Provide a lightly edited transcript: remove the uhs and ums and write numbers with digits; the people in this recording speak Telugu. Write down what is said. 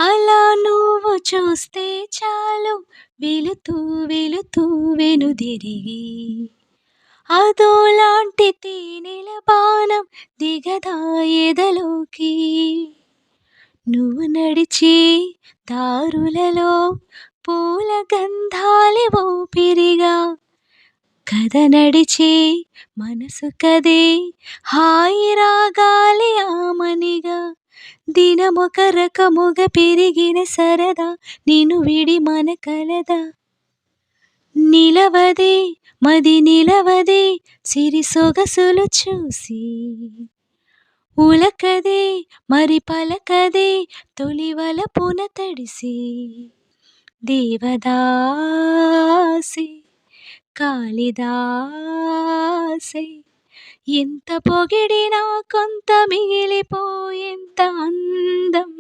అలా నువ్వు చూస్తే చాలు వెలుతూ వెలుతూ వెనుదిరిగి అదోలాంటి తేనెల బాణం దిగదా ఎదలోకి నువ్వు నడిచే దారులలో పూల గంధాలి ఊపిరిగా కథ నడిచే మనసు కదే హాయి రాగాలి ఆమనిగా దినమొక రకముగ పెరిగిన సరదా నిన్ను విడి మన కలదా నిలవదే మది నిలవదే సిరి సొగసులు చూసి ఉలకదే మరి పలకదే తొలి వలపున తడిసి దేవదాసి కాళిదాసి ఎంత పొగిడినా కొంత మిగిలిపోయేంత అందం